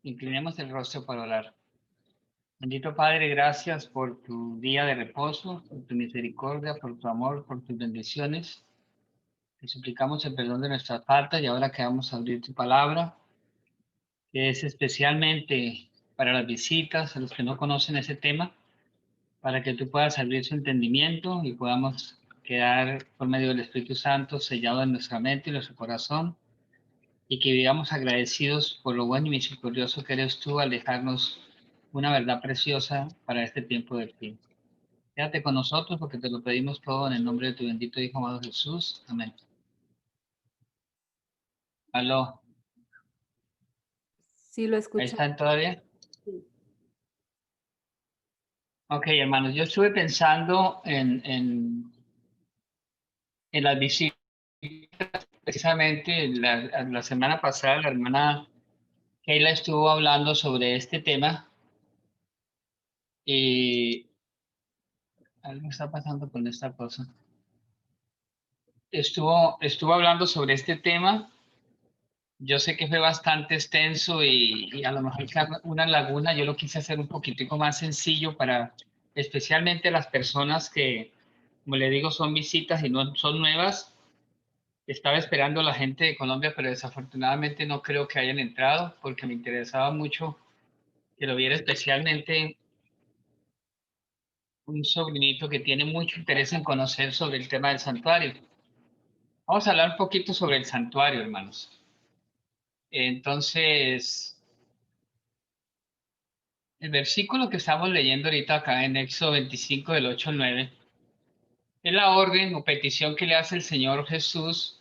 Inclinemos el rostro para orar. Bendito Padre, gracias por tu día de reposo, por tu misericordia, por tu amor, por tus bendiciones. Te suplicamos el perdón de nuestras faltas y ahora que vamos a abrir tu palabra, que es especialmente para las visitas, a los que no conocen ese tema, para que tú puedas abrir su entendimiento y podamos quedar por medio del Espíritu Santo sellado en nuestra mente y nuestro corazón, y que vivamos agradecidos por lo bueno y misericordioso que eres tú al dejarnos una verdad preciosa para este tiempo del fin. Quédate con nosotros porque te lo pedimos todo en el nombre de tu bendito Hijo amado Jesús. Amén. Aló, Sí, lo ¿ahí escucho. están todavía? Sí. Ok, hermanos, yo estuve pensando en las visitas. Precisamente la semana pasada la hermana Keila estuvo hablando sobre este tema y algo está pasando con esta cosa. Estuvo hablando sobre este tema. Yo sé que fue bastante extenso y a lo mejor queda una laguna. Yo lo quise hacer un poquitico más sencillo para especialmente las personas que, como le digo, son visitas y no son nuevas. Estaba esperando a la gente de Colombia, pero desafortunadamente no creo que hayan entrado porque me interesaba mucho que lo viera especialmente un sobrinito que tiene mucho interés en conocer sobre el tema del santuario. Vamos a hablar un poquito sobre el santuario, hermanos. Entonces, el versículo que estamos leyendo ahorita acá en Éxodo 25 del 8 al 9 es la orden o petición que le hace el Señor Jesús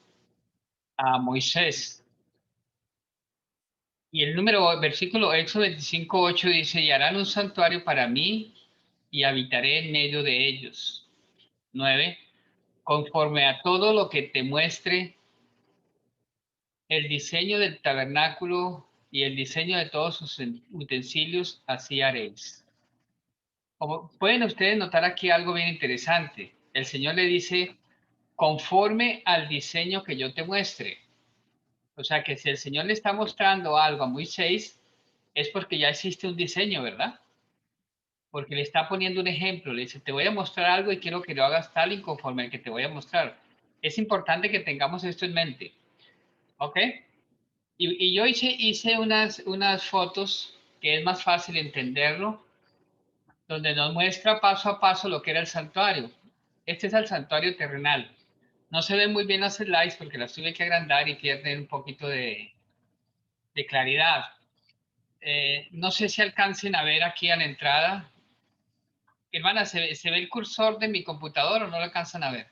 a Moisés. Y el versículo Éxodo 25, 8 dice, y harán un santuario para mí y habitaré en medio de ellos. 9, conforme a todo lo que te muestre el diseño del tabernáculo y el diseño de todos sus utensilios, así haréis. Como pueden ustedes notar aquí algo bien interesante. El Señor le dice, conforme al diseño que yo te muestre. O sea que si el Señor le está mostrando algo a Moisés, es porque ya existe un diseño, ¿verdad? Porque le está poniendo un ejemplo. Le dice, te voy a mostrar algo y quiero que lo hagas tal y conforme al que te voy a mostrar. Es importante que tengamos esto en mente. ¿Ok? Y yo hice unas fotos que es más fácil entenderlo, donde nos muestra paso a paso lo que era el santuario. Este es el santuario terrenal. No se ven muy bien las slides porque las tuve que agrandar y pierden un poquito de claridad. No sé si alcancen a ver aquí a la entrada. Hermana, ¿se ve el cursor de mi computador o no lo alcanzan a ver?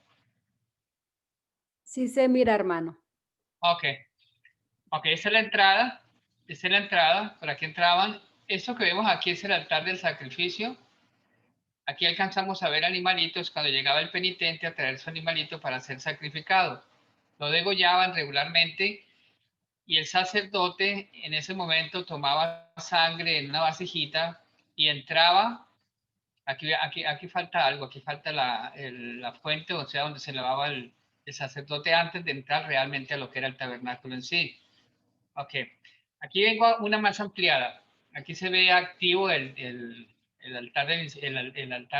Sí se mira, hermano. Ok, ok, esa es la entrada. Esa es la entrada, por aquí entraban. Esto que vemos aquí es el altar del sacrificio. Aquí alcanzamos a ver animalitos cuando llegaba el penitente a traer su animalito para ser sacrificado. Lo degollaban regularmente y el sacerdote en ese momento tomaba sangre en una vasijita y entraba. Aquí falta algo, aquí falta la fuente, o sea, donde se lavaba el sacerdote antes de entrar realmente a lo que era el tabernáculo en sí. Ok, aquí vengo a una más ampliada. Aquí se ve activo el altar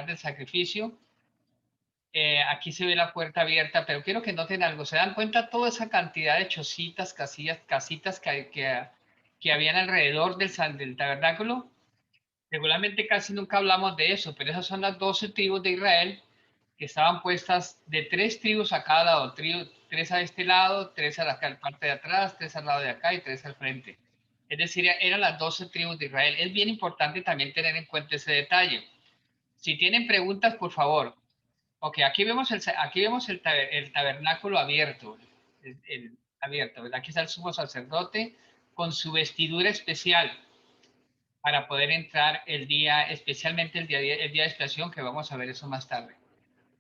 del sacrificio. Aquí se ve la puerta abierta, pero quiero que noten algo. ¿Se dan cuenta toda esa cantidad de chocitas, casillas, casitas que habían alrededor del tabernáculo? Regularmente casi nunca hablamos de eso, pero esas son las 12 tribus de Israel que estaban puestas de 3 tribus a cada lado, tres a este lado, tres a la parte de atrás, tres al lado de acá y tres al frente. Es decir, eran las 12 tribus de Israel. Es bien importante también tener en cuenta ese detalle. Si tienen preguntas, por favor. Ok, aquí vemos el tabernáculo abierto, abierto, ¿verdad? Aquí está el sumo sacerdote con su vestidura especial para poder entrar el día, especialmente el día de expiación, que vamos a ver eso más tarde.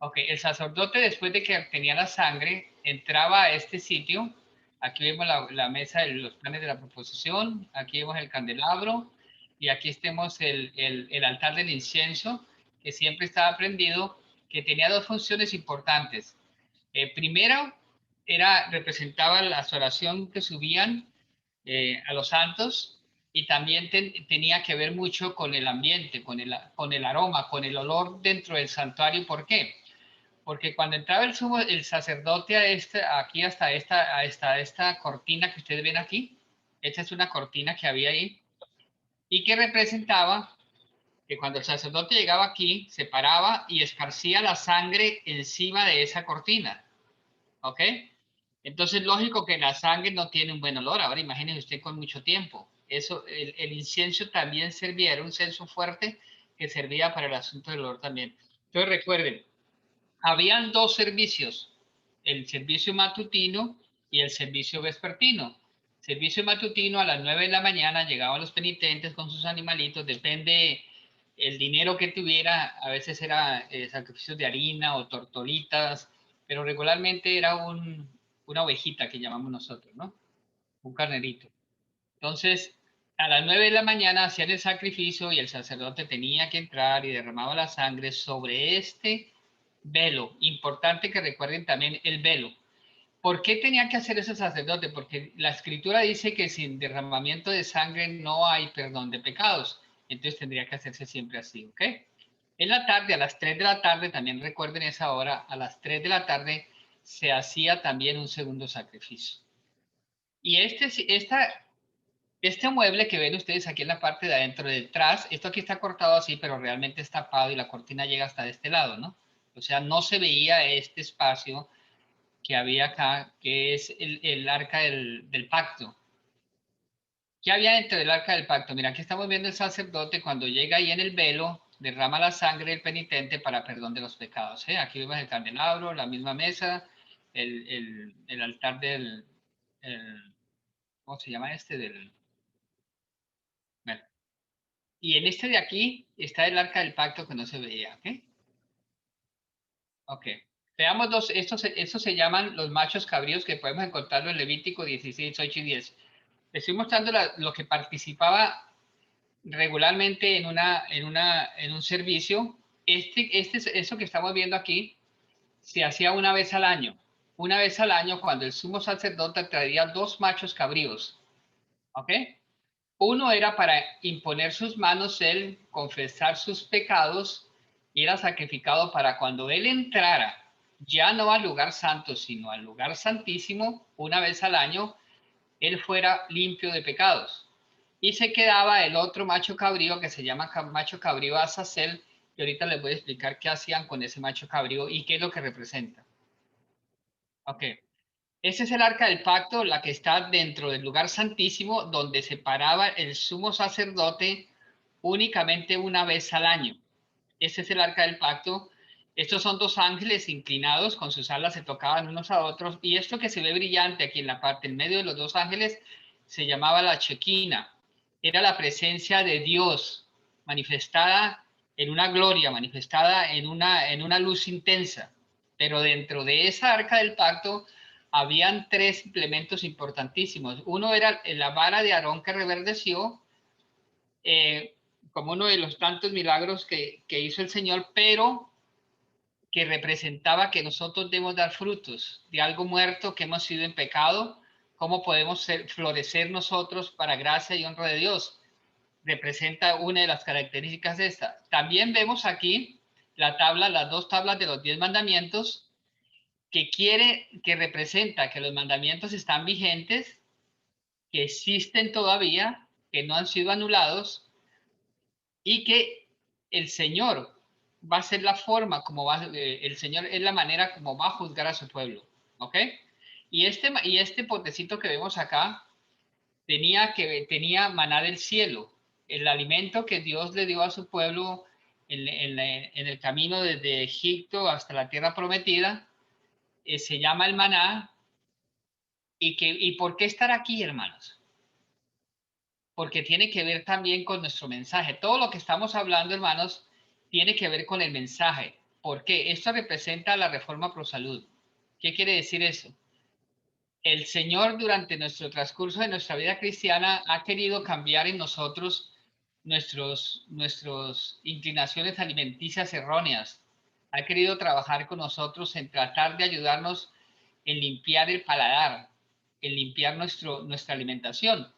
Ok, el sacerdote después de que tenía la sangre, entraba a este sitio. Aquí vemos la mesa de los panes de la proposición, aquí vemos el candelabro y aquí tenemos el altar del incienso, que siempre estaba prendido, que tenía dos funciones importantes. Primero, representaba la oración que subían a los santos, y también tenía que ver mucho con el ambiente, con el aroma, con el olor dentro del santuario. ¿Por qué? Porque cuando entraba el sacerdote aquí hasta esta cortina que ustedes ven aquí, esta es una cortina que había ahí y que representaba que cuando el sacerdote llegaba aquí, se paraba y esparcía la sangre encima de esa cortina. ¿Ok? Entonces, lógico que la sangre no tiene un buen olor. Ahora imagínese usted con mucho tiempo. Eso, el incienso también servía, era un incienso fuerte que servía para el asunto del olor también. Entonces, recuerden, habían dos servicios, el servicio matutino y el servicio vespertino. Servicio matutino a las 9 de la mañana llegaban los penitentes con sus animalitos, depende el dinero que tuviera, a veces era sacrificios de harina o tortolitas, pero regularmente era una ovejita que llamamos nosotros, ¿no? Un carnerito. Entonces, a las 9 de la mañana hacían el sacrificio y el sacerdote tenía que entrar y derramaba la sangre sobre este velo. Importante que recuerden también el velo. ¿Por qué tenía que hacer eso el sacerdote? Porque la escritura dice que sin derramamiento de sangre no hay perdón de pecados. Entonces tendría que hacerse siempre así, ¿ok? En la tarde, a las 3 de la tarde, también recuerden esa hora, a las 3 de la tarde se hacía también un segundo sacrificio. Y este mueble que ven ustedes aquí en la parte de adentro, detrás, esto aquí está cortado así, pero realmente está tapado y la cortina llega hasta este lado, ¿no? O sea, no se veía este espacio que había acá, que es el arca del pacto. ¿Qué había dentro del arca del pacto? Mira, aquí estamos viendo el sacerdote cuando llega ahí en el velo, derrama la sangre del penitente para perdón de los pecados. ¿Eh? Aquí vemos el candelabro, la misma mesa, el altar ¿cómo se llama este? Bueno, y en este de aquí está el arca del pacto que no se veía, ¿ok? Ok. Veamos estos se llaman los machos cabríos que podemos encontrarlo en Levítico 16, 8 y 10. Les estoy mostrando lo que participaba regularmente en un servicio. Eso que estamos viendo aquí se hacía una vez al año. Una vez al año cuando el sumo sacerdote traía dos machos cabríos. ¿Ok? Uno era para imponer sus manos, él confesar sus pecados y era sacrificado para cuando él entrara, ya no al lugar santo, sino al lugar santísimo, una vez al año, él fuera limpio de pecados. Y se quedaba el otro macho cabrío que se llama macho cabrío Azazel, y ahorita les voy a explicar qué hacían con ese macho cabrío y qué es lo que representa. Ok. Ese es el arca del pacto, la que está dentro del lugar santísimo, donde se paraba el sumo sacerdote únicamente una vez al año. Ese es el arca del pacto. Estos son dos ángeles inclinados, con sus alas se tocaban unos a otros, y esto que se ve brillante aquí en la parte, en medio de los dos ángeles, se llamaba la chequina. Era la presencia de Dios manifestada en una gloria, manifestada en una luz intensa. Pero dentro de esa arca del pacto habían tres implementos importantísimos. Uno era la vara de Aarón que reverdeció, eh, como uno de los tantos milagros que hizo el Señor, pero que representaba que nosotros debemos dar frutos de algo muerto que hemos sido en pecado, cómo podemos florecer nosotros para gracia y honra de Dios. Representa una de las características de esta. También vemos aquí las dos tablas de los 10 mandamientos, que representa que los mandamientos están vigentes, que existen todavía, que no han sido anulados y que el Señor va a ser la forma como el Señor es la manera como va a juzgar a su pueblo, ¿ok? Y este potecito que vemos acá tenía maná del cielo, el alimento que Dios le dio a su pueblo en el camino desde Egipto hasta la tierra prometida, se llama el maná. ¿Y por qué estar aquí, hermanos? Porque tiene que ver también con nuestro mensaje. Todo lo que estamos hablando, hermanos, tiene que ver con el mensaje. ¿Por qué? Esto representa la reforma pro salud. ¿Qué quiere decir eso? El Señor durante nuestro transcurso de nuestra vida cristiana ha querido cambiar en nosotros nuestras inclinaciones alimenticias erróneas. Ha querido trabajar con nosotros en tratar de ayudarnos en limpiar el paladar, en limpiar nuestra alimentación.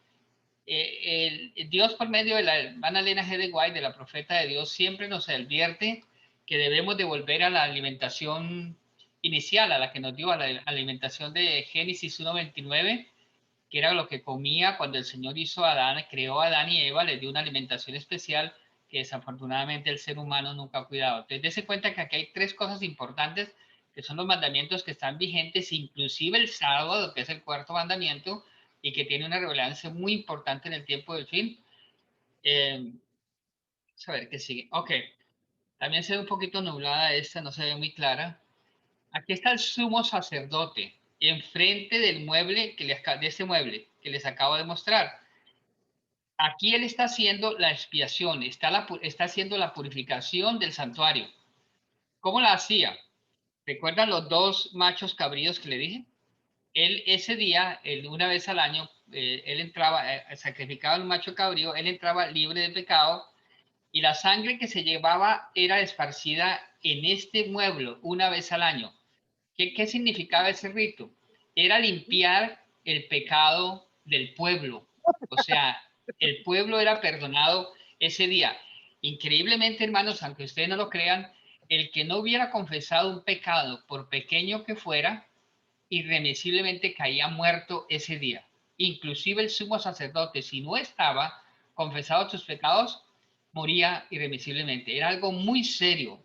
Dios por medio de la hermana Elena G. de White, de la profeta de Dios, siempre nos advierte que debemos de volver a la alimentación inicial, a la que nos dio, a la alimentación de Génesis 1:29, que era lo que comía cuando el Señor hizo a Adán, creó a Adán y Eva, les dio una alimentación especial que desafortunadamente el ser humano nunca ha cuidado. Entonces, dése cuenta que aquí hay tres cosas importantes que son los mandamientos que están vigentes, inclusive el sábado, que es el cuarto mandamiento, y que tiene una relevancia muy importante en el tiempo del fin. Vamos a ver qué sigue. Ok, también se ve un poquito nublada esta, no se ve muy clara. Aquí está el sumo sacerdote, enfrente del mueble, de este mueble que les acabo de mostrar. Aquí él está haciendo la expiación, está haciendo la purificación del santuario. ¿Cómo la hacía? ¿Recuerdan los dos machos cabríos que le dije? Él ese día, una vez al año, él entraba, sacrificaba un macho cabrío, él entraba libre de pecado y la sangre que se llevaba era esparcida en este mueble una vez al año. ¿Qué significaba ese rito? Era limpiar el pecado del pueblo. O sea, el pueblo era perdonado ese día. Increíblemente, hermanos, aunque ustedes no lo crean, el que no hubiera confesado un pecado, por pequeño que fuera, irremisiblemente caía muerto ese día. Inclusive el sumo sacerdote, si no estaba confesado sus pecados, moría irremisiblemente. Era algo muy serio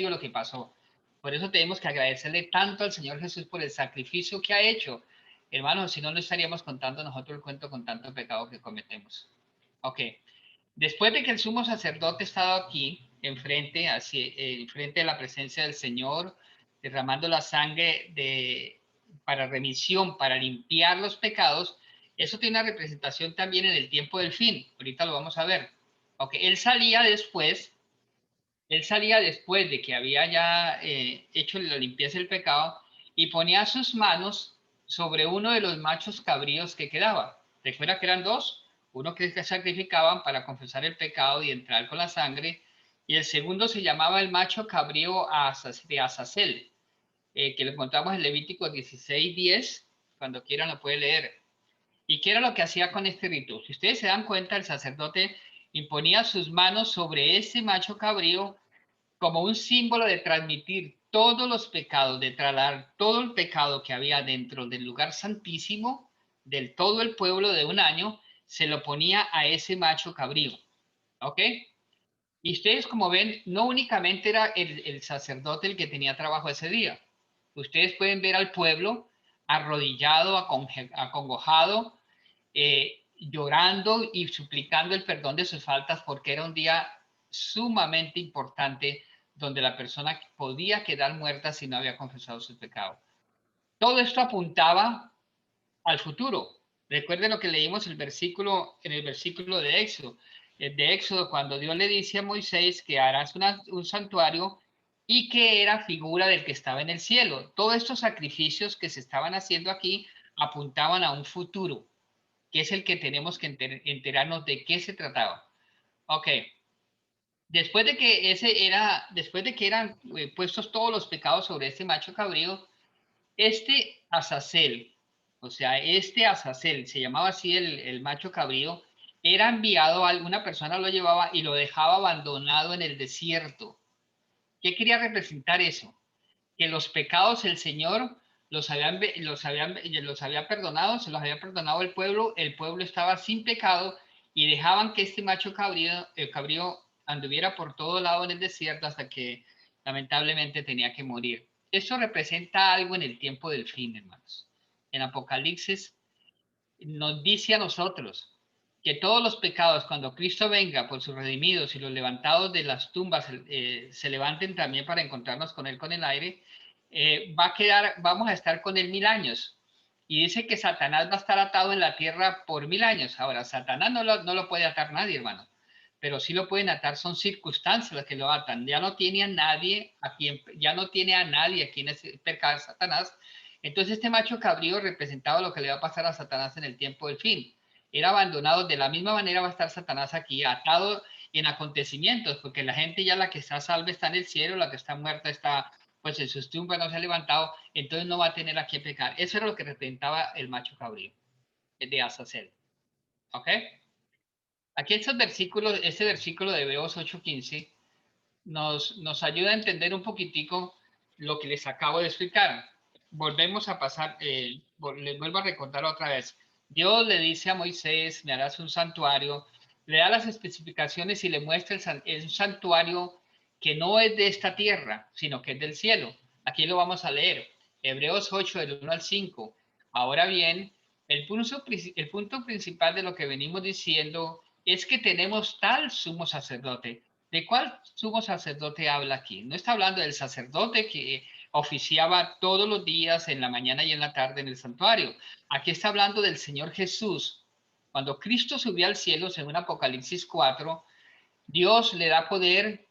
lo que pasó. Por eso tenemos que agradecerle tanto al Señor Jesús por el sacrificio que ha hecho. Hermanos, si no, no estaríamos contando nosotros el cuento con tanto pecado que cometemos. Ok. Después de que el sumo sacerdote estaba aquí, enfrente de la presencia del Señor, derramando la sangre para remisión, para limpiar los pecados, eso tiene una representación también en el tiempo del fin. Ahorita lo vamos a ver. Okay. Él salía después de que había ya hecho la limpieza del pecado y ponía sus manos sobre uno de los machos cabríos que quedaba. Recuerda que eran dos, uno que sacrificaban para confesar el pecado y entrar con la sangre, y el segundo se llamaba el macho cabrío de Azazel, que lo encontramos en Levítico 16:10, cuando quieran lo puede leer. ¿Y qué era lo que hacía con este rito? Si ustedes se dan cuenta, el sacerdote imponía sus manos sobre ese macho cabrío como un símbolo de transmitir todos los pecados, de trasladar todo el pecado que había dentro del lugar santísimo, del todo el pueblo de un año, se lo ponía a ese macho cabrío. ¿Ok? Y ustedes, como ven, no únicamente era el sacerdote el que tenía trabajo ese día. Ustedes pueden ver al pueblo arrodillado, acongojado, llorando y suplicando el perdón de sus faltas porque era un día sumamente importante donde la persona podía quedar muerta si no había confesado su pecado. Todo esto apuntaba al futuro. Recuerden lo que leímos en el versículo de Éxodo, cuando Dios le dice a Moisés que harás un santuario y que era figura del que estaba en el cielo. Todos estos sacrificios que se estaban haciendo aquí apuntaban a un futuro, que es el que tenemos que enterarnos de qué se trataba. Ok. Después de que eran puestos todos los pecados sobre este macho cabrío, este Azazel, o sea, este Azazel, se llamaba así el macho cabrío, era enviado, alguna persona lo llevaba y lo dejaba abandonado en el desierto. ¿Qué quería representar eso? Que los pecados el Señor los había perdonado, se los había perdonado el pueblo estaba sin pecado y dejaban que este macho cabrío, el cabrío anduviera por todo lado en el desierto hasta que lamentablemente tenía que morir. Eso representa algo en el tiempo del fin, hermanos. En Apocalipsis nos dice a nosotros que todos los pecados, cuando Cristo venga por sus redimidos y los levantados de las tumbas se levanten también para encontrarnos con Él con el aire, vamos a estar con Él 1000 años. Y dice que Satanás va a estar atado en la tierra por 1000 años. Ahora, Satanás no lo puede atar nadie, hermano, pero sí lo pueden atar, son circunstancias las que lo atan. Ya no tiene a nadie a quien es percar Satanás. Entonces este macho cabrío representaba lo que le va a pasar a Satanás en el tiempo del fin. Era abandonado, de la misma manera va a estar Satanás aquí, atado en acontecimientos, porque la gente ya la que está salva está en el cielo, la que está muerta está pues en sus tumbas, no se ha levantado, entonces no va a tener a quien pecar. Eso era lo que representaba el macho cabrío de Azazel. ¿Ok? Aquí este versículo de Hebreos 8:15 nos ayuda a entender un poquitico lo que les acabo de explicar. Volvemos a pasar, les vuelvo a recordar otra vez. Dios le dice a Moisés, me harás un santuario, le da las especificaciones y le muestra el santuario que no es de esta tierra, sino que es del cielo. Aquí lo vamos a leer. Hebreos 8, del 1 al 5. Ahora bien, el punto principal de lo que venimos diciendo es que tenemos tal sumo sacerdote. ¿De cuál sumo sacerdote habla aquí? No está hablando del sacerdote que oficiaba todos los días en la mañana y en la tarde en el santuario. Aquí está hablando del Señor Jesús. Cuando Cristo subió al cielo, según Apocalipsis 4, Dios le da poder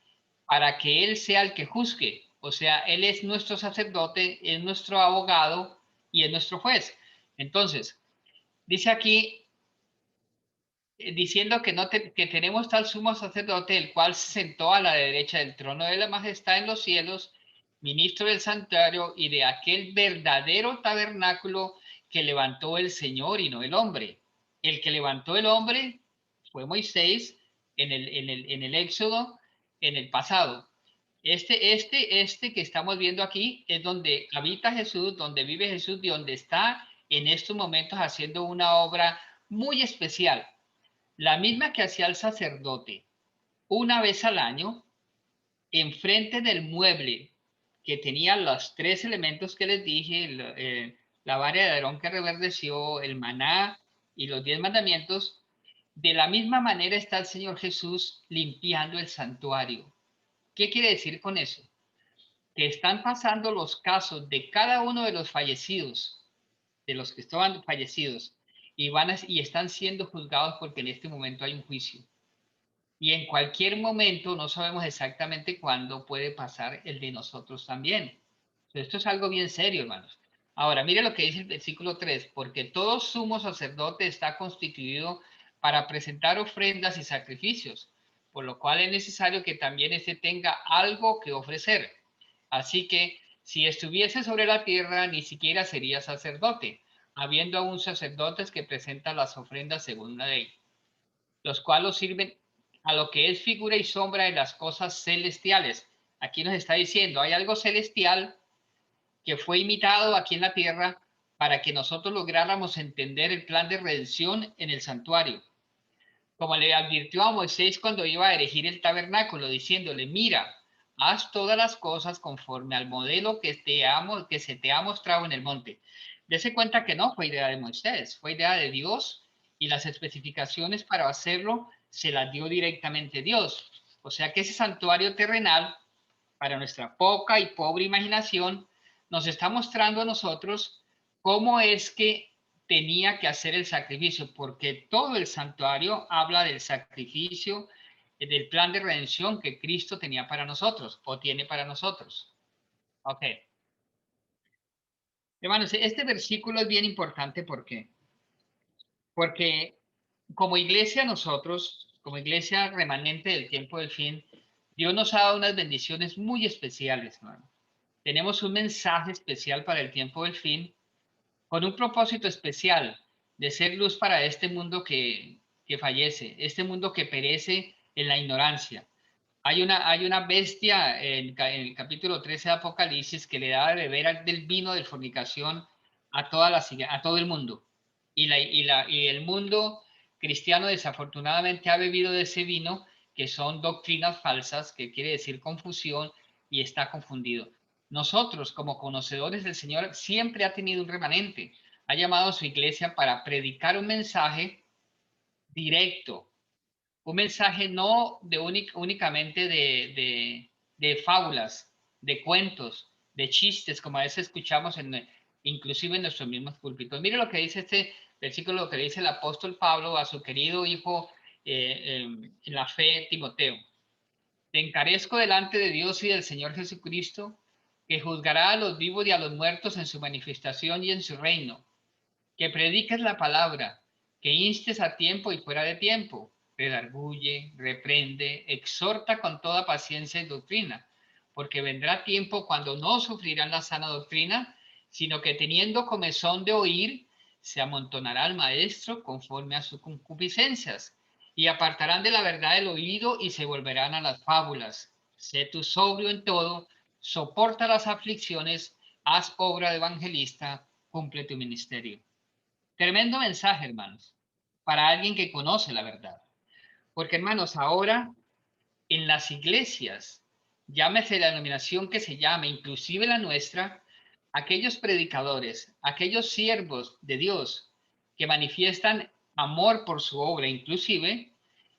para que Él sea el que juzgue. O sea, Él es nuestro sacerdote, es nuestro abogado y es nuestro juez. Entonces, dice aquí, diciendo que, que tenemos tal sumo sacerdote, el cual se sentó a la derecha del trono de la majestad en los cielos, ministro del santuario y de aquel verdadero tabernáculo que levantó el Señor y no el hombre. El que levantó el hombre fue Moisés en el Éxodo, en el pasado. Este que estamos viendo aquí es donde habita Jesús, donde vive Jesús, y donde está en estos momentos haciendo una obra muy especial, la misma que hacía el sacerdote una vez al año, enfrente del mueble que tenía los tres elementos que les dije, la vara de Aarón que reverdeció, el maná y los 10 mandamientos. De la misma manera está el Señor Jesús limpiando el santuario. ¿Qué quiere decir con eso? Que están pasando los casos de cada uno de los fallecidos, de los que estaban fallecidos, y están siendo juzgados porque en este momento hay un juicio. Y en cualquier momento, no sabemos exactamente cuándo puede pasar el de nosotros también. Esto es algo bien serio, hermanos. Ahora, mire lo que dice el versículo 3, porque todo sumo sacerdote está constituido para presentar ofrendas y sacrificios, por lo cual es necesario que también éste tenga algo que ofrecer. Así que si estuviese sobre la tierra, ni siquiera sería sacerdote, habiendo aún sacerdotes que presentan las ofrendas según la ley, los cuales sirven a lo que es figura y sombra de las cosas celestiales. Aquí nos está diciendo, hay algo celestial que fue imitado aquí en la tierra para que nosotros lográramos entender el plan de redención en el santuario. Como le advirtió a Moisés cuando iba a erigir el tabernáculo, diciéndole, mira, haz todas las cosas conforme al modelo que se te ha mostrado en el monte. Dese cuenta que no fue idea de Moisés, fue idea de Dios, y las especificaciones para hacerlo se las dio directamente Dios. O sea que ese santuario terrenal, para nuestra poca y pobre imaginación, nos está mostrando a nosotros cómo es que tenía que hacer el sacrificio, porque todo el santuario habla del sacrificio, del plan de redención que Cristo tenía para nosotros o tiene para nosotros. Ok. Hermanos, este versículo es bien importante porque como iglesia nosotros, como iglesia remanente del tiempo del fin, Dios nos ha dado unas bendiciones muy especiales, hermano. Tenemos un mensaje especial para el tiempo del fin, con un propósito especial de ser luz para este mundo que fallece, este mundo que perece en la ignorancia. Hay una bestia en el capítulo 13 de Apocalipsis que le da de beber del vino de fornicación a todo el mundo. Y el mundo cristiano desafortunadamente ha bebido de ese vino, que son doctrinas falsas, que quiere decir confusión, y está confundido. Nosotros, como conocedores del Señor, siempre ha tenido un remanente. Ha llamado a su iglesia para predicar un mensaje directo, un mensaje no únicamente de fábulas, de cuentos, de chistes, como a veces escuchamos inclusive en nuestros mismos púlpitos. Mire lo que dice este versículo, lo que dice el apóstol Pablo a su querido hijo en la fe, Timoteo. Te encarezco delante de Dios y del Señor Jesucristo, que juzgará a los vivos y a los muertos en su manifestación y en su reino, que prediques la palabra, que instes a tiempo y fuera de tiempo, redarguye, reprende, exhorta con toda paciencia y doctrina, porque vendrá tiempo cuando no sufrirán la sana doctrina, sino que teniendo comezón de oír, se amontonará al maestro conforme a sus concupiscencias, y apartarán de la verdad el oído y se volverán a las fábulas. Sé tú sobrio en todo, soporta las aflicciones, haz obra de evangelista, cumple tu ministerio. Tremendo mensaje, hermanos, para alguien que conoce la verdad. Porque, hermanos, ahora en las iglesias, llámese la denominación que se llame, inclusive la nuestra, aquellos predicadores, aquellos siervos de Dios que manifiestan amor por su obra, inclusive,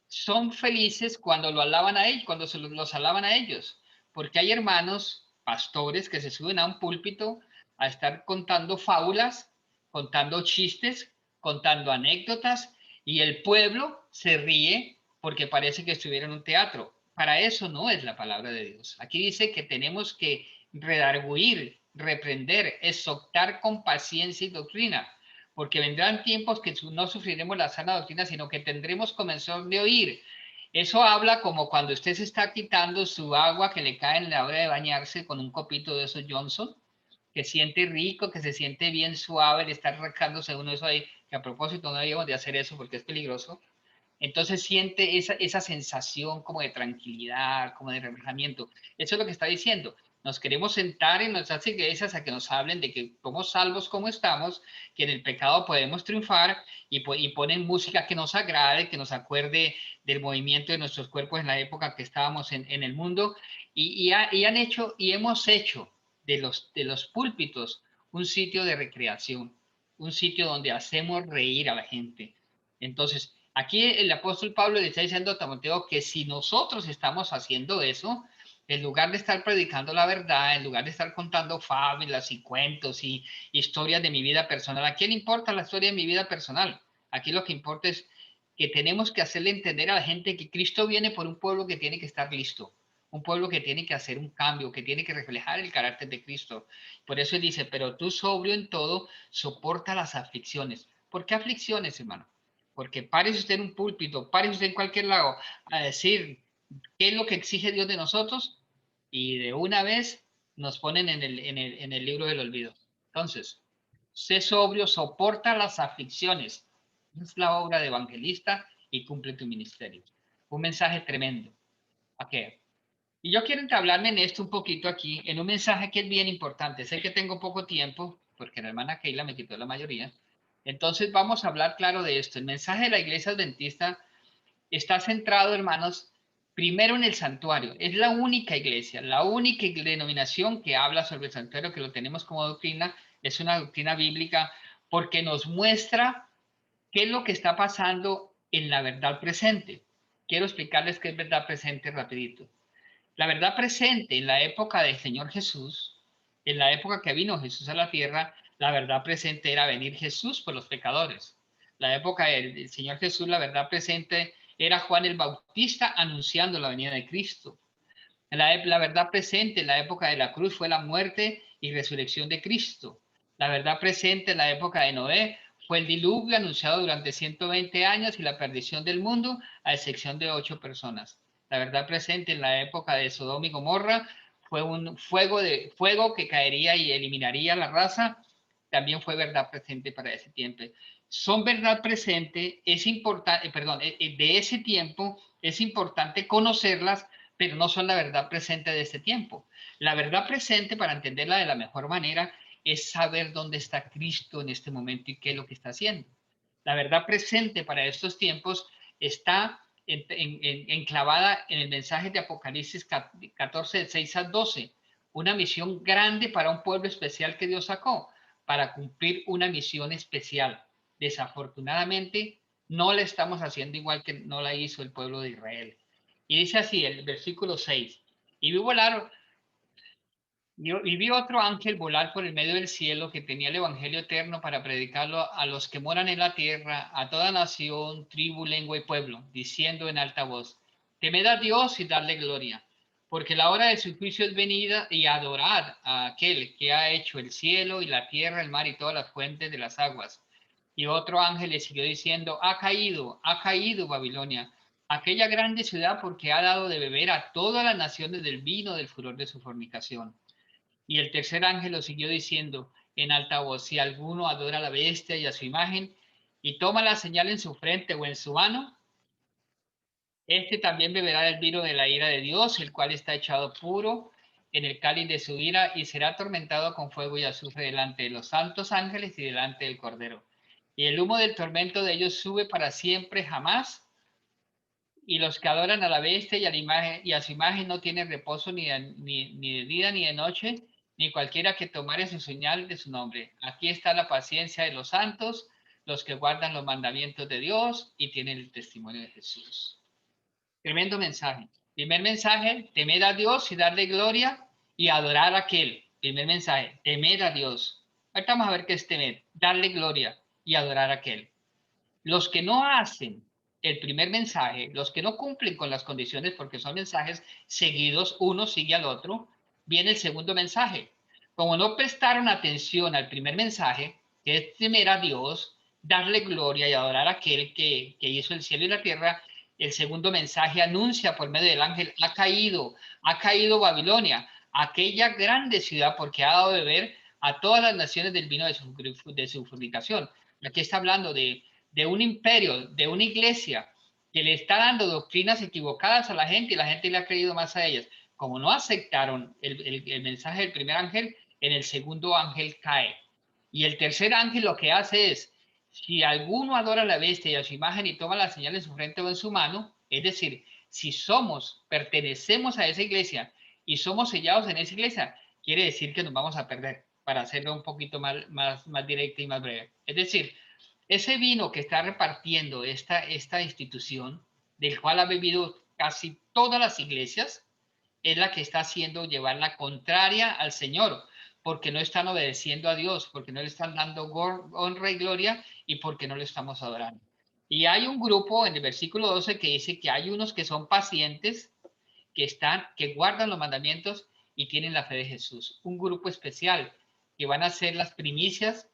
son felices cuando lo alaban a él, cuando los alaban a ellos, porque hay hermanos, pastores, que se suben a un púlpito a estar contando fábulas, contando chistes, contando anécdotas, y el pueblo se ríe porque parece que estuviera en un teatro. Para eso no es la palabra de Dios. Aquí dice que tenemos que redarguir, reprender, exhortar con paciencia y doctrina, porque vendrán tiempos que no sufriremos la sana doctrina, sino que tendremos comenzón de oír. Eso habla como cuando usted se está quitando su agua que le cae en la hora de bañarse con un copito de esos Johnson, que siente rico, que se siente bien suave, le está arrancándose uno eso ahí, que a propósito no debemos de hacer eso porque es peligroso. Entonces siente esa sensación como de tranquilidad, como de relajamiento. Eso es lo que está diciendo. Nos queremos sentar en nuestras iglesias a que nos hablen de que somos salvos como estamos, que en el pecado podemos triunfar y ponen música que nos agrade, que nos acuerde del movimiento de nuestros cuerpos en la época que estábamos en el mundo han hecho y hemos hecho de los púlpitos un sitio de recreación, un sitio donde hacemos reír a la gente. Entonces, aquí el apóstol Pablo le está diciendo a Timoteo que si nosotros estamos haciendo eso, en lugar de estar predicando la verdad, en lugar de estar contando fábulas y cuentos y historias de mi vida personal, ¿a quién importa la historia de mi vida personal? Aquí lo que importa es que tenemos que hacerle entender a la gente que Cristo viene por un pueblo que tiene que estar listo, un pueblo que tiene que hacer un cambio, que tiene que reflejar el carácter de Cristo. Por eso él dice, pero tú sobrio en todo, soporta las aflicciones. ¿Por qué aflicciones, hermano? Porque párese usted en un púlpito, párese usted en cualquier lado a decir qué es lo que exige Dios de nosotros y de una vez nos ponen en el libro del olvido. Entonces, sé sobrio, soporta las aflicciones. Es la obra de evangelista y cumple tu ministerio. Un mensaje tremendo. Okay. Y yo quiero entablarme en esto un poquito aquí, en un mensaje que es bien importante. Sé que tengo poco tiempo, porque la hermana Keila me quitó la mayoría. Entonces vamos a hablar claro de esto. El mensaje de la iglesia adventista está centrado, hermanos, primero en el santuario. Es la única iglesia, la única denominación que habla sobre el santuario, que lo tenemos como doctrina. Es una doctrina bíblica porque nos muestra qué es lo que está pasando en la verdad presente. Quiero explicarles qué es verdad presente rapidito. La verdad presente en la época del Señor Jesús, en la época que vino Jesús a la tierra, la verdad presente era venir Jesús por los pecadores. La época del Señor Jesús, la verdad presente era Juan el Bautista anunciando la venida de Cristo. La verdad presente en la época de la cruz fue la muerte y resurrección de Cristo. La verdad presente en la época de Noé fue el diluvio anunciado durante 120 años y la perdición del mundo, a excepción de 8 personas. La verdad presente en la época de Sodoma y Gomorra fue un fuego que caería y eliminaría la raza. También fue verdad presente para ese tiempo. Son verdad presente, es importante, perdón, de ese tiempo es importante conocerlas, pero no son la verdad presente de este tiempo. La verdad presente, para entenderla de la mejor manera, es saber dónde está Cristo en este momento y qué es lo que está haciendo. La verdad presente para estos tiempos está enclavada en el mensaje de Apocalipsis 14, 6 al 12, una misión grande para un pueblo especial que Dios sacó, para cumplir una misión especial. Desafortunadamente, no la estamos haciendo igual que no la hizo el pueblo de Israel. Y dice así, el versículo 6, y vi volar, y vi otro ángel volar por el medio del cielo que tenía el evangelio eterno para predicarlo a los que moran en la tierra, a toda nación, tribu, lengua y pueblo, diciendo en alta voz, temed a Dios y darle gloria, porque la hora de su juicio es venida, y adorad a aquel que ha hecho el cielo y la tierra, el mar y todas las fuentes de las aguas. Y otro ángel le siguió diciendo, ha caído Babilonia, aquella grande ciudad, porque ha dado de beber a todas las naciones del vino del furor de su fornicación. Y el tercer ángel lo siguió diciendo, en alta voz. Si alguno adora a la bestia y a su imagen y toma la señal en su frente o en su mano, este también beberá del vino de la ira de Dios, el cual está echado puro en el cáliz de su ira y será atormentado con fuego y azufre delante de los santos ángeles y delante del Cordero. Y el humo del tormento de ellos sube para siempre, jamás. Y los que adoran a la bestia y a la imagen y a su imagen no tienen reposo ni de día ni de noche, ni cualquiera que tomare su señal de su nombre. Aquí está la paciencia de los santos, los que guardan los mandamientos de Dios y tienen el testimonio de Jesús. Tremendo mensaje. Primer mensaje, temer a Dios y darle gloria y adorar a aquel. Primer mensaje, temer a Dios. Ahorita vamos a ver qué es temer, darle gloria y adorar a aquel. Los que no hacen el primer mensaje, los que no cumplen con las condiciones, porque son mensajes seguidos, uno sigue al otro, viene el segundo mensaje. Como no prestaron atención al primer mensaje, que es temer a Dios, darle gloria y adorar a aquel que hizo el cielo y la tierra, el segundo mensaje anuncia por medio del ángel, ha caído Babilonia, aquella grande ciudad, porque ha dado de beber a todas las naciones del vino de su fornicación. Aquí está hablando de un imperio, de una iglesia que le está dando doctrinas equivocadas a la gente y la gente le ha creído más a ellas. Como no aceptaron el mensaje del primer ángel, en el segundo ángel cae. Y el tercer ángel lo que hace es, si alguno adora a la bestia y a su imagen y toma la señal en su frente o en su mano, es decir, si pertenecemos a esa iglesia y somos sellados en esa iglesia, quiere decir que nos vamos a perder, para hacerlo un poquito más directo y más breve. Es decir, ese vino que está repartiendo esta institución, del cual ha bebido casi todas las iglesias, es la que está haciendo llevar la contraria al Señor, porque no están obedeciendo a Dios, porque no le están dando honra y gloria y porque no le estamos adorando. Y hay un grupo en el versículo 12 que dice que hay unos que son pacientes, que guardan los mandamientos y tienen la fe de Jesús. Un grupo especial que van a ser las primicias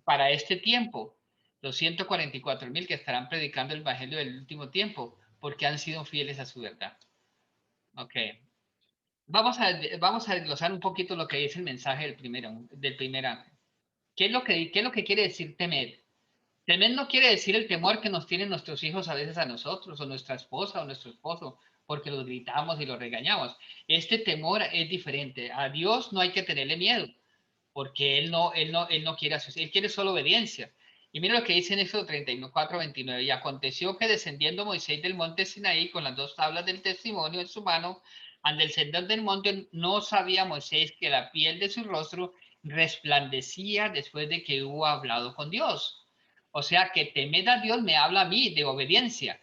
para este tiempo, los 144,000 que estarán predicando el evangelio del último tiempo, porque han sido fieles a su verdad. Ok. Vamos a desglosar un poquito lo que dice el mensaje del primer ángel. ¿Qué es lo que quiere decir temer? Temer no quiere decir el temor que nos tienen nuestros hijos a veces a nosotros, o nuestra esposa o nuestro esposo, porque los gritamos y los regañamos. Este temor es diferente. A Dios no hay que tenerle miedo, porque él no quiere asociar, él quiere solo obediencia. Y mira lo que dice en Éxodo 34:29. Y aconteció que descendiendo Moisés del monte Sinaí con las dos tablas del testimonio en su mano, al descender del monte, no sabía Moisés que la piel de su rostro resplandecía después de que hubo hablado con Dios. O sea que temer a Dios me habla a mí de obediencia.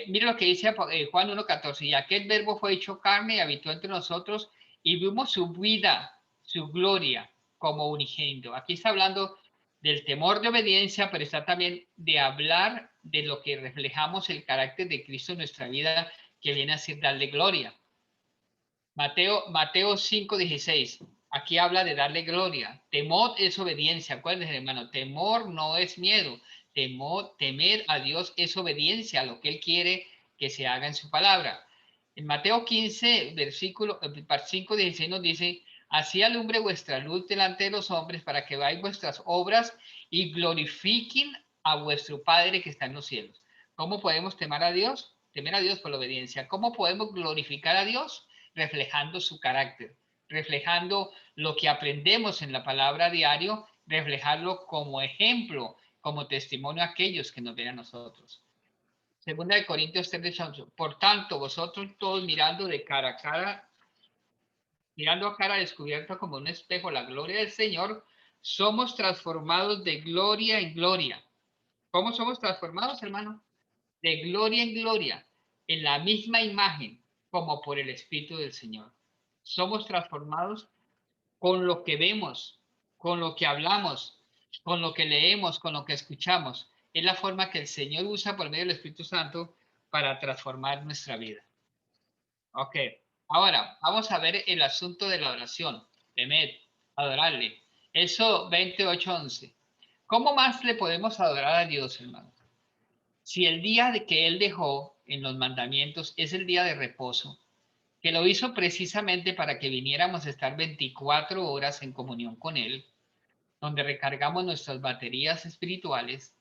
Mira lo que dice Juan 1:14. Y aquel verbo fue hecho carne y habitó entre nosotros y vimos su vida, su gloria como unigénito. Aquí está hablando del temor de obediencia, pero está también de hablar de lo que reflejamos el carácter de Cristo en nuestra vida, que viene a ser darle gloria. Mateo 5:16. Aquí habla de darle gloria. Temor es obediencia. Acuérdense, hermano, temor no es miedo. Temer a Dios es obediencia a lo que Él quiere que se haga en su palabra. En Mateo 15, versículo 5:16 nos dice, así alumbre vuestra luz delante de los hombres para que veáis vuestras obras y glorifiquen a vuestro Padre que está en los cielos. ¿Cómo podemos temer a Dios? Temer a Dios por la obediencia. ¿Cómo podemos glorificar a Dios? Reflejando su carácter, reflejando lo que aprendemos en la palabra diario, reflejarlo como ejemplo, como testimonio a aquellos que nos ven a nosotros. Segunda de Corintios 3:8. Por tanto, vosotros todos mirando de cara a cara, mirando a cara descubierta como un espejo la gloria del Señor, somos transformados de gloria en gloria. ¿Cómo somos transformados, hermano? De gloria en gloria, en la misma imagen, como por el Espíritu del Señor. Somos transformados con lo que vemos, con lo que hablamos, con lo que leemos, con lo que escuchamos. Es la forma que el Señor usa por medio del Espíritu Santo para transformar nuestra vida. Ok, ahora vamos a ver el asunto de la oración. Temed, adorarle. Eso 28:11. ¿Cómo más le podemos adorar a Dios, hermano? Si el día de que Él dejó en los mandamientos es el día de reposo, que lo hizo precisamente para que viniéramos a estar 24 horas en comunión con Él, donde recargamos nuestras baterías espirituales,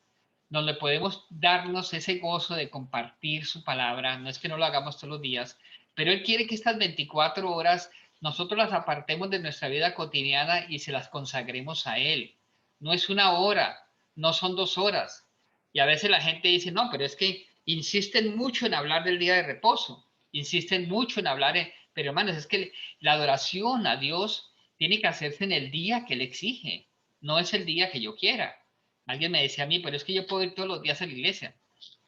donde podemos darnos ese gozo de compartir su palabra. No es que no lo hagamos todos los días, pero Él quiere que estas 24 horas nosotros las apartemos de nuestra vida cotidiana y se las consagremos a Él. No es una hora, no son 2 horas. Y a veces la gente dice, no, pero es que insisten mucho en hablar del día de reposo, insisten mucho en hablar, pero hermanos, es que la adoración a Dios tiene que hacerse en el día que Él exige, no es el día que yo quiera. Alguien me decía a mí, pero es que yo puedo ir todos los días a la iglesia.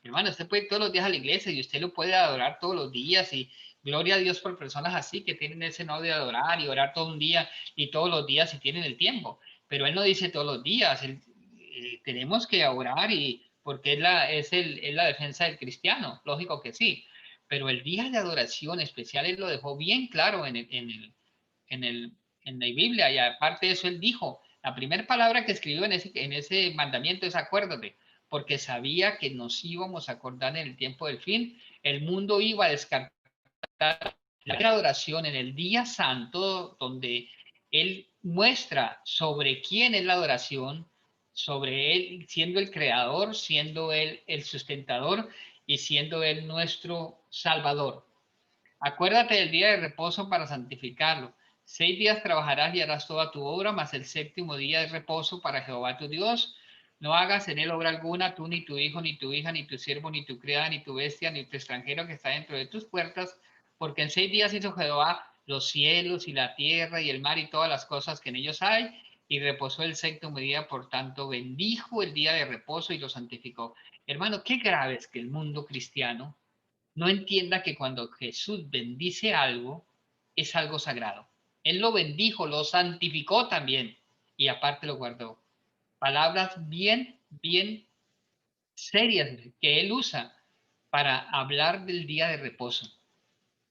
Hermano, usted puede ir todos los días a la iglesia y usted lo puede adorar todos los días y gloria a Dios por personas así que tienen ese no de adorar y orar todo un día y todos los días si tienen el tiempo. Pero Él no dice todos los días, tenemos que orar y porque es la defensa del cristiano, lógico que sí. Pero el día de adoración especial Él lo dejó bien claro en, el, en la Biblia y aparte de eso Él dijo, la primera palabra que escribió en ese mandamiento es acuérdate, porque sabía que nos íbamos a acordar en el tiempo del fin, el mundo iba a descartar la adoración en el día santo, donde Él muestra sobre quién es la adoración, sobre Él siendo el creador, siendo Él el sustentador y siendo Él nuestro salvador. Acuérdate del día de reposo para santificarlo. 6 días trabajarás y harás toda tu obra, mas el séptimo día es reposo para Jehová tu Dios. No hagas en él obra alguna, tú, ni tu hijo, ni tu hija, ni tu siervo, ni tu criada, ni tu bestia, ni tu extranjero que está dentro de tus puertas, porque en 6 días hizo Jehová los cielos y la tierra y el mar y todas las cosas que en ellos hay, y reposó el séptimo día, por tanto bendijo el día de reposo y lo santificó. Hermano, qué grave es que el mundo cristiano no entienda que cuando Jesús bendice algo, es algo sagrado. Él lo bendijo, lo santificó también y aparte lo guardó. Palabras bien serias que él usa para hablar del día de reposo.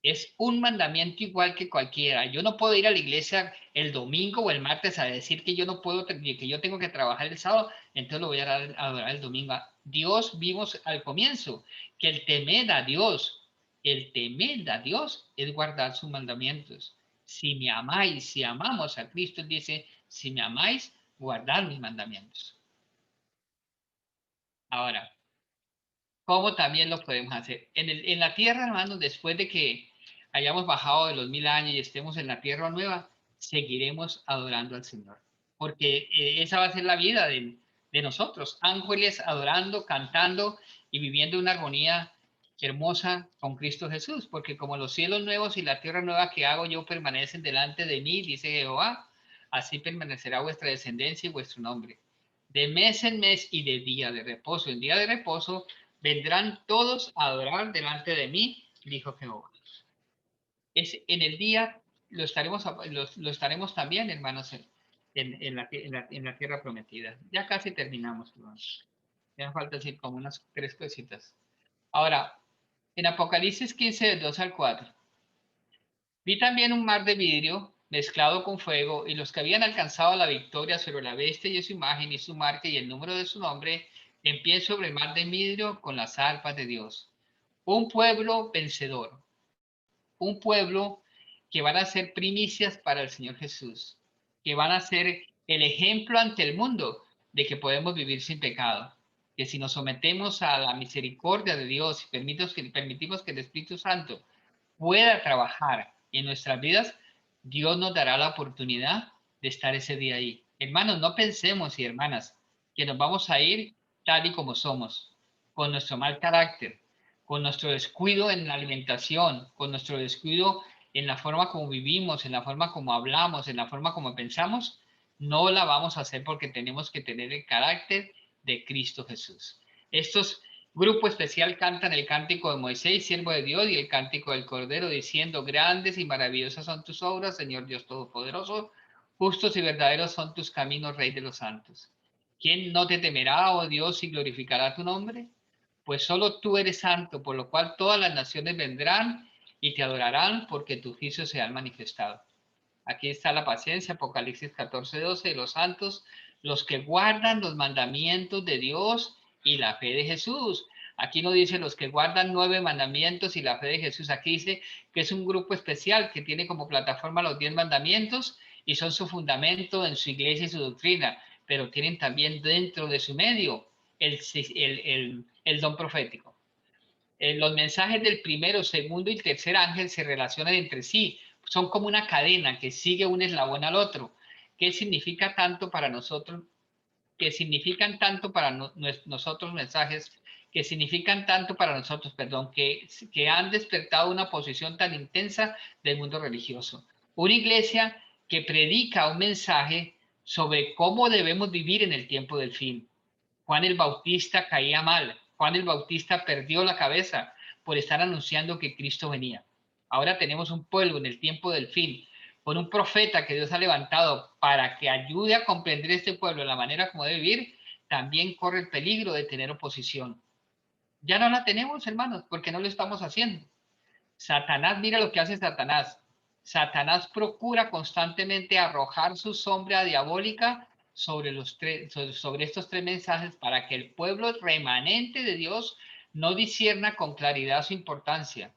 Es un mandamiento igual que cualquiera. Yo no puedo ir a la iglesia el domingo o el martes a decir que yo no puedo, que yo tengo que trabajar el sábado, entonces lo voy a adorar el domingo. Dios vimos al comienzo que el temer a Dios es guardar sus mandamientos. Si me amáis, si amamos a Cristo, Él dice, si me amáis, guardad mis mandamientos. Ahora, ¿cómo también lo podemos hacer? En la tierra, hermanos, después de que hayamos bajado de los 1000 años y estemos en la tierra nueva, seguiremos adorando al Señor. Porque esa va a ser la vida de nosotros, ángeles adorando, cantando y viviendo una armonía hermosa con Cristo Jesús. Porque como los cielos nuevos y la tierra nueva que hago yo permanecen delante de mí, dice Jehová, así permanecerá vuestra descendencia y vuestro nombre. De mes en mes y de día de reposo en día de reposo vendrán todos a adorar delante de mí, dijo Jehová. Es en el día lo estaremos también, hermanos, en la tierra prometida. Ya casi terminamos, hermanos. Ya falta decir como unas 3 cositas. Ahora, en Apocalipsis 15, del 2 al 4. Vi también un mar de vidrio mezclado con fuego, y los que habían alcanzado la victoria sobre la bestia y su imagen y su marca y el número de su nombre, en pie sobre el mar de vidrio con las arpas de Dios. Un pueblo vencedor, un pueblo que van a ser primicias para el Señor Jesús, que van a ser el ejemplo ante el mundo de que podemos vivir sin pecado, que si nos sometemos a la misericordia de Dios y permitimos que el Espíritu Santo pueda trabajar en nuestras vidas, Dios nos dará la oportunidad de estar ese día ahí. Hermanos, no pensemos y hermanas que nos vamos a ir tal y como somos, con nuestro mal carácter, con nuestro descuido en la alimentación, con nuestro descuido en la forma como vivimos, en la forma como hablamos, en la forma como pensamos, no la vamos a hacer porque tenemos que tener el carácter de Cristo Jesús. Estos grupo especial cantan el cántico de Moisés, siervo de Dios, y el cántico del Cordero, diciendo, grandes y maravillosas son tus obras, Señor Dios Todopoderoso, justos y verdaderos son tus caminos, Rey de los santos. ¿Quién no te temerá, oh Dios, y glorificará tu nombre? Pues solo tú eres santo, por lo cual todas las naciones vendrán y te adorarán, porque tus juicios se han manifestado. Aquí está la paciencia, Apocalipsis 14:12, de los santos, los que guardan los mandamientos de Dios y la fe de Jesús. Aquí no dice los que guardan 9 mandamientos y la fe de Jesús. Aquí dice que es un grupo especial que tiene como plataforma los 10 mandamientos y son su fundamento en su iglesia y su doctrina, pero tienen también dentro de su medio el don profético. Los mensajes del primero, segundo y tercer ángel se relacionan entre sí. Son como una cadena que sigue un eslabón al otro. ¿Qué significa tanto para nosotros? Que significan tanto para nosotros mensajes, que significan tanto para nosotros, perdón, que han despertado una posición tan intensa del mundo religioso. Una iglesia que predica un mensaje sobre cómo debemos vivir en el tiempo del fin. Juan el Bautista caía mal. Juan el Bautista perdió la cabeza por estar anunciando que Cristo venía. Ahora tenemos un pueblo en el tiempo del fin, con un profeta que Dios ha levantado para que ayude a comprender este pueblo la manera como debe vivir, también corre el peligro de tener oposición. Ya no la tenemos, hermanos, porque no lo estamos haciendo. Satanás, mira lo que hace Satanás. Satanás procura constantemente arrojar su sombra diabólica sobre estos 3 mensajes para que el pueblo remanente de Dios no discierna con claridad su importancia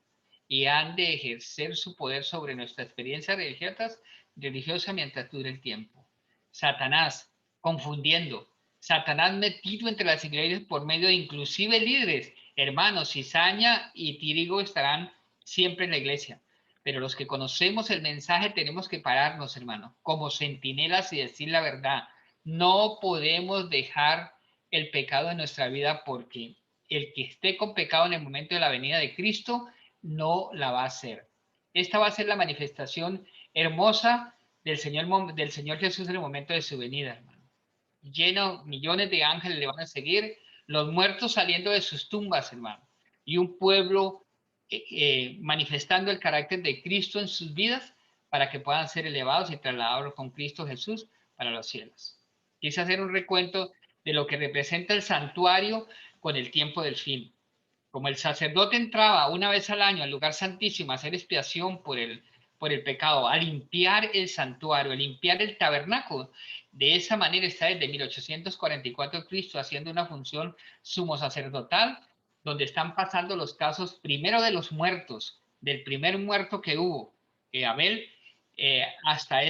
y han de ejercer su poder sobre nuestra experiencia religiosa mientras dure el tiempo. Satanás confundiendo, Satanás metido entre las iglesias por medio de inclusive líderes. Hermanos, cizaña y trigo estarán siempre en la iglesia. Pero los que conocemos el mensaje tenemos que pararnos, hermano, como centinelas y decir la verdad. No podemos dejar el pecado en nuestra vida porque el que esté con pecado en el momento de la venida de Cristo no la va a hacer. Esta va a ser la manifestación hermosa del Señor Jesús en el momento de su venida, hermano. Lleno, millones de ángeles le van a seguir, los muertos saliendo de sus tumbas, hermano, y un pueblo manifestando el carácter de Cristo en sus vidas para que puedan ser elevados y trasladados con Cristo Jesús para los cielos. Quise hacer un recuento de lo que representa el santuario con el tiempo del fin. Como el sacerdote entraba una vez al año al lugar santísimo a hacer expiación por el pecado, a limpiar el santuario, a limpiar el tabernáculo. De esa manera está desde 1844 Cristo haciendo una función sumo sacerdotal, donde están pasando los casos primero de los muertos, del primer muerto que hubo, Abel, hasta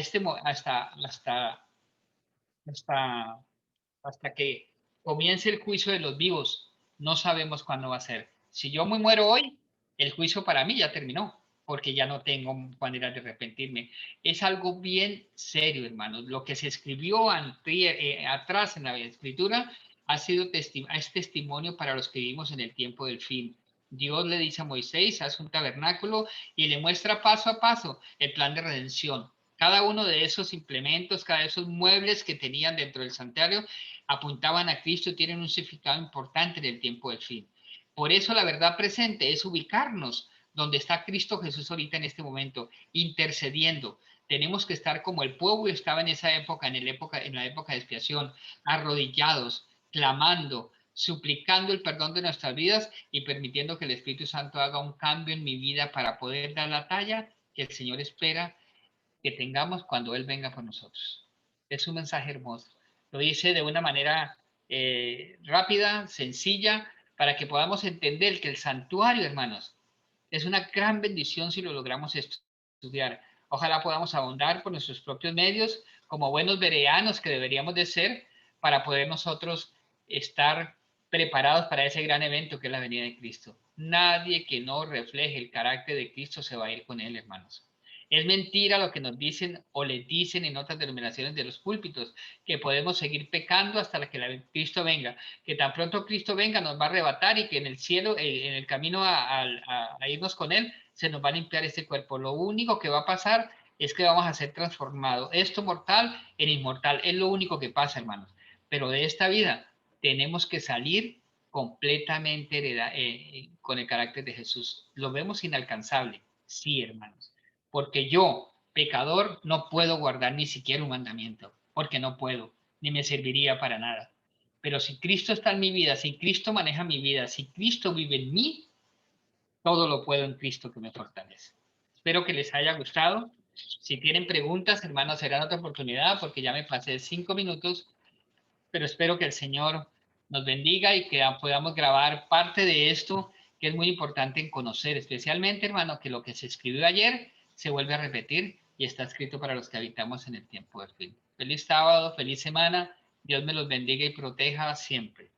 hasta que comience el juicio de los vivos. No sabemos cuándo va a ser. Si yo me muero hoy, el juicio para mí ya terminó, porque ya no tengo manera de arrepentirme. Es algo bien serio, hermanos. Lo que se escribió atrás en la escritura es testimonio para los que vivimos en el tiempo del fin. Dios le dice a Moisés, haz un tabernáculo y le muestra paso a paso el plan de redención. Cada uno de esos implementos, cada de esos muebles que tenían dentro del santuario, apuntaban a Cristo y tienen un significado importante en el tiempo del fin. Por eso la verdad presente es ubicarnos donde está Cristo Jesús ahorita en este momento, intercediendo. Tenemos que estar como el pueblo estaba en esa época, en la época de expiación, arrodillados, clamando, suplicando el perdón de nuestras vidas y permitiendo que el Espíritu Santo haga un cambio en mi vida para poder dar la talla que el Señor espera que tengamos cuando Él venga por nosotros. Es un mensaje hermoso. Lo dice de una manera rápida, sencilla, para que podamos entender que el santuario, hermanos, es una gran bendición si lo logramos estudiar. Ojalá podamos abundar por nuestros propios medios como buenos bereanos que deberíamos de ser para poder nosotros estar preparados para ese gran evento que es la venida de Cristo. Nadie que no refleje el carácter de Cristo se va a ir con él, hermanos. Es mentira lo que nos dicen o le dicen en otras denominaciones de los púlpitos, que podemos seguir pecando hasta que Cristo venga, que tan pronto Cristo venga nos va a arrebatar y que en el cielo, en el camino a irnos con Él, se nos va a limpiar este cuerpo. Lo único que va a pasar es que vamos a ser transformados. Esto mortal en inmortal, es lo único que pasa, hermanos. Pero de esta vida tenemos que salir completamente con el carácter de Jesús. Lo vemos inalcanzable, sí, hermanos. Porque yo, pecador, no puedo guardar ni siquiera un mandamiento, porque no puedo, ni me serviría para nada. Pero si Cristo está en mi vida, si Cristo maneja mi vida, si Cristo vive en mí, todo lo puedo en Cristo que me fortalece. Espero que les haya gustado. Si tienen preguntas, hermanos, será otra oportunidad porque ya me pasé 5 minutos, pero espero que el Señor nos bendiga y que podamos grabar parte de esto que es muy importante en conocer, especialmente, hermano, que lo que se escribió ayer se vuelve a repetir y está escrito para los que habitamos en el tiempo del fin. Feliz sábado, feliz semana. Dios me los bendiga y proteja siempre.